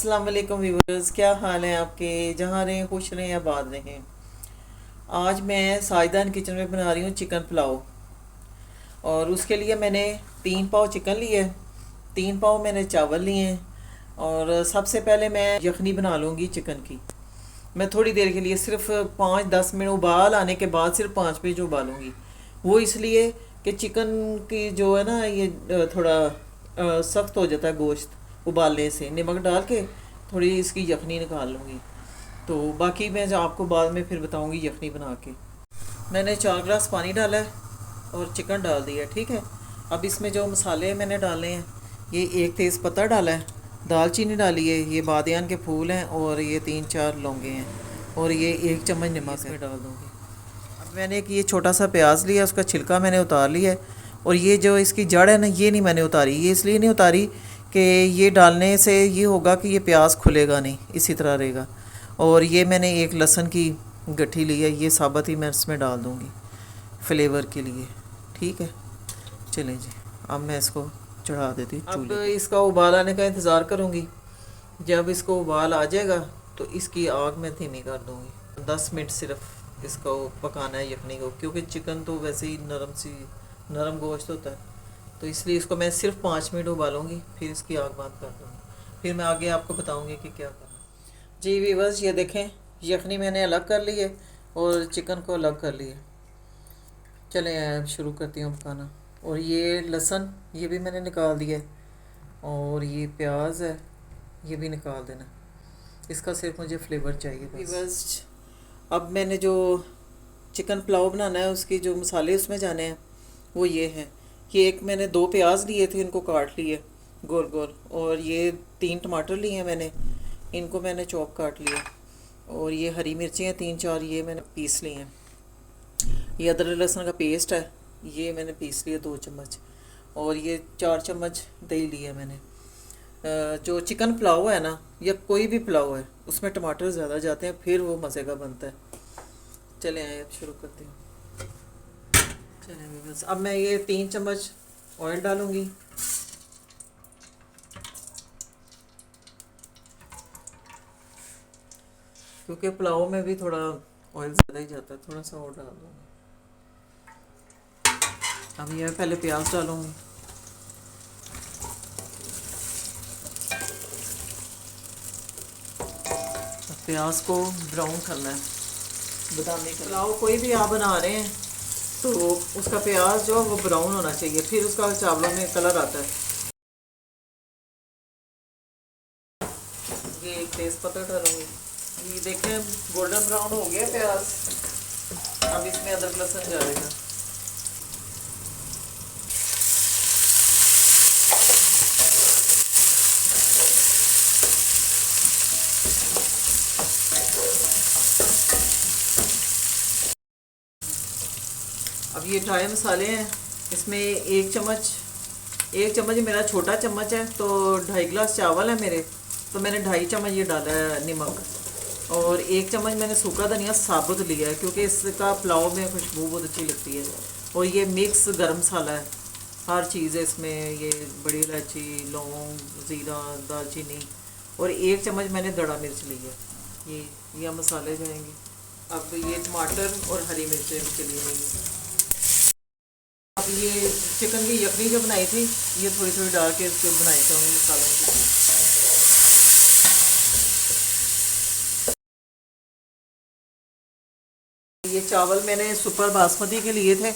अस्सलाम वालेकुम व्यूवर्स, क्या हाल है आपके। जहाँ रहें खुश रहें आबाद रहें। आज मैं साजदान किचन में बना रही हूँ चिकन पुलाव। और उसके लिए मैंने 3 पाव चिकन लिए, 3 पाव मैंने चावल लिए हैं। और सबसे पहले मैं यखनी बना लूँगी चिकन की। मैं थोड़ी देर के लिए सिर्फ 5-10 मिनट उबाल आने के बाद सिर्फ 5 मिनट उबालूँगी। वो इसलिए कि चिकन की जो है ना ये थोड़ा सख्त हो जाता है गोश्त उबालने से। नमक डाल के थोड़ी इसकी यखनी निकाल लूँगी। तो बाकी मैं जो आपको बाद में फिर बताऊँगी यखनी बना के। मैंने 4 गिलास पानी डाला है और चिकन डाल दिया, ठीक है। अब इसमें जो मसाले मैंने डाले हैं, ये एक तेज़ पत्ता डाला है, दालचीनी डाली है, ये बादियान के फूल हैं और ये 3-4 लौंगे हैं और ये 1 चम्मच नमक इसमें डाल दूँगी। अब मैंने एक ये छोटा सा प्याज लिया, उसका छिलका मैंने उतार लिया है। और ये जो इसकी जड़ है ना, ये नहीं मैंने उतारी। ये इसलिए नहीं उतारी कि ये डालने से ये होगा कि ये प्याज खुलेगा नहीं, इसी तरह रहेगा। और ये मैंने एक लहसुन की गट्ठी ली है, ये साबुत ही मैं इसमें डाल दूँगी फ्लेवर के लिए, ठीक है। चलें जी, अब मैं इसको चढ़ा देती हूँ चूल्हे। अब इसका उबाल आने का इंतज़ार करूँगी। जब इसको उबाल आ जाएगा तो इसकी आग मैं धीमी कर दूँगी। 10 मिनट सिर्फ इसको पकाना है यखनी को, क्योंकि चिकन तो वैसे ही नरम गोश्त होता है। तो इसलिए इसको मैं सिर्फ 5 मिनट उबालूँगी, फिर इसकी आग बंद कर दूँगी। फिर मैं आगे आपको बताऊँगी कि क्या करना। जी व्यूअर्स, ये देखें यखनी मैंने अलग कर ली है और चिकन को अलग कर लिया। चलें अब शुरू करती हूँ पकाना। और ये लहसुन ये भी मैंने निकाल दिया है और ये प्याज है, ये भी निकाल देना। इसका सिर्फ मुझे फ्लेवर चाहिए बस। अब मैंने जो चिकन पुलाव बनाना है उसके जो मसाले उसमें जाने हैं वो ये हैं कि एक मैंने 2 प्याज लिए थे, इनको काट लिए गोल गोल। और ये 3 टमाटर लिए हैं मैंने, इनको मैंने चॉप काट लिया। और ये हरी मिर्ची हैं 3-4, ये मैंने पीस ली हैं। ये अदरक लहसुन का पेस्ट है, ये मैंने पीस लिया 2 चम्मच। और ये 4 चम्मच दही लिया मैंने। जो चिकन पुलाव है ना, या कोई भी पुलाव है, उसमें टमाटर ज़्यादा जाते हैं, फिर वो मज़े का बनता है। चले आए अब शुरू करते हैं। चलें बस, अब मैं ये 3 चम्मच ऑयल डालूँगी। क्योंकि पुलाव में भी थोड़ा ऑयल ज़्यादा ही जाता है, थोड़ा सा और डाल दूँगी। अब ये पहले प्याज डालूँगी। प्याज को ब्राउन करना है, बादामी करना। पुलाव कोई भी आप बना रहे हैं तो उसका प्याज जो है वो ब्राउन होना चाहिए, फिर उसका चावलों में कलर आता है। ये एक तेज़ पत्ता डालूँगी। ये देखें गोल्डन ब्राउन हो गया प्याज। अब इसमें अदरक लहसुन डालेगा। अब ये ड्राई मसाले हैं, इसमें 1 चम्मच मेरा छोटा चम्मच है, तो 2.5 गिलास चावल है मेरे, तो मैंने 2.5 चम्मच ये डाला है नमक। और 1 चम्मच मैंने सूखा धनिया साबुत लिया है, क्योंकि इसका पुलाव में खुशबू बहुत अच्छी लगती है। और ये मिक्स गरम मसाला है, हर चीज़ है इसमें, ये बड़ी इलायची, लौंग, ज़ीरा, दालचीनी। और 1 चम्मच मैंने दड़ा मिर्च ली है। ये मसाले जाएंगे। अब ये टमाटर और हरी मिर्चें के लिए नहीं। अब ये चिकन की यखनी जो बनाई थी, ये थोड़ी थोड़ी डाल के इसको बनाई चाहूँगी मसालों की। ये चावल मैंने सुपर बासमती के लिए थे,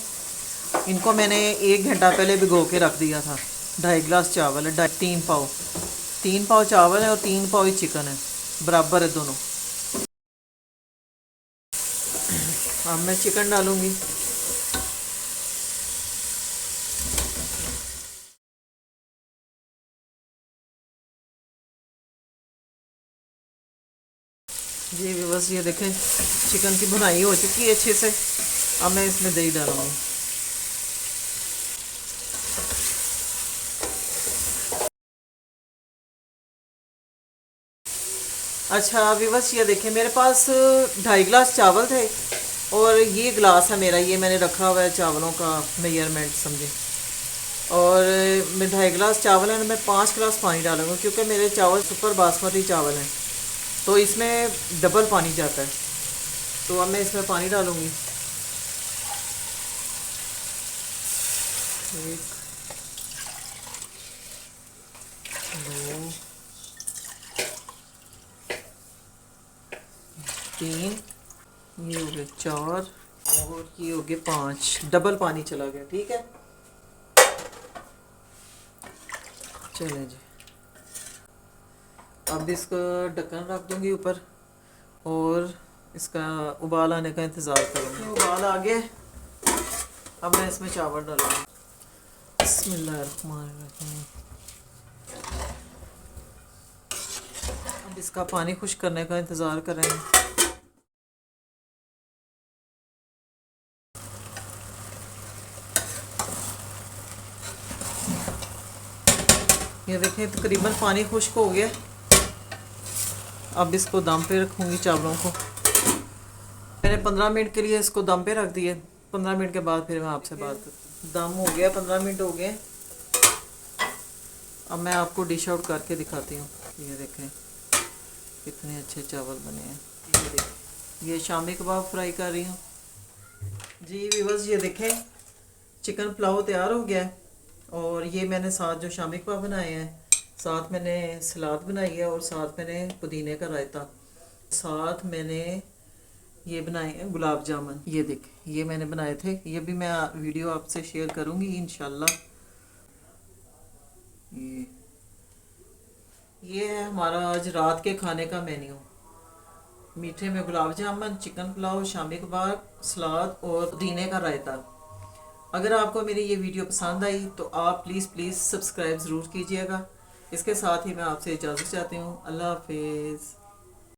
इनको मैंने 1 घंटा पहले भिगो के रख दिया था। 2.5 गिलास चावल है, 3 पाव चावल है और 3 पाव ही चिकन है, बराबर है दोनों। अब मैं चिकन डालूँगी। जी बस, ये देखें चिकन की भुनाई हो चुकी है अच्छे से। अब मैं इसमें दही डालूँगी। अच्छा व्यूअर्स, ये देखें मेरे पास 2.5 गिलास चावल थे और ये गिलास है मेरा, ये मैंने रखा हुआ है चावलों का मेजरमेंट समझे। और मैं 2.5 गिलास चावल है ना, मैं 5 गिलास पानी डालूंगा क्योंकि मेरे चावल सुपर बासमती चावल हैं, तो इसमें डबल पानी जाता है। तो अब मैं इसमें पानी डालूंगी। एक, दो, तीन, ये हो गए 4 और ये हो गए 5, डबल पानी चला गया। ठीक है, चलें जी। अब इसका ढक्कन रख दूंगी ऊपर और इसका उबाल आने का इंतज़ार करूँगी। उबाल आ गया, अब मैं इसमें चावल डालूँगी। बिस्मिल्लाहिर्रहमानिर्रहीम। अब इसका पानी खुश्क करने का इंतज़ार करेंगे। ये देखें तकरीबन पानी खुश्क हो गया। अब इसको दम पे रखूँगी चावलों को। मैंने 15 मिनट के लिए इसको दम पे रख दिए। 15 मिनट के बाद फिर मैं आपसे बात करती हूँ। दम हो गया, 15 मिनट हो गए। अब मैं आपको डिश आउट करके दिखाती हूँ। ये देखें कितने अच्छे चावल बने हैं। ये देखें, ये शामी कबाब फ्राई कर रही हूँ जी व्यूअर्स। ये देखें चिकन पुलाव तैयार हो गया है। और ये मैंने साथ जो शामी कबाब बनाए हैं, साथ मैंने सलाद बनाई है और साथ मैंने पुदीने का रायता, साथ मैंने ये बनाए हैं गुलाब जामुन। ये देखें ये मैंने बनाए थे, ये भी मैं वीडियो आपसे शेयर करूँगी इंशाल्लाह। ये है हमारा आज रात के खाने का मेन्यू। मीठे में गुलाब जामुन, चिकन पुलाव, शामी कबाब, सलाद और पुदीने का रायता। अगर आपको मेरी ये वीडियो पसंद आई तो आप प्लीज़ सब्सक्राइब ज़रूर कीजिएगा। इसके साथ ही मैं आपसे इजाज़त चाहती हूँ। अल्लाह हाफिज़।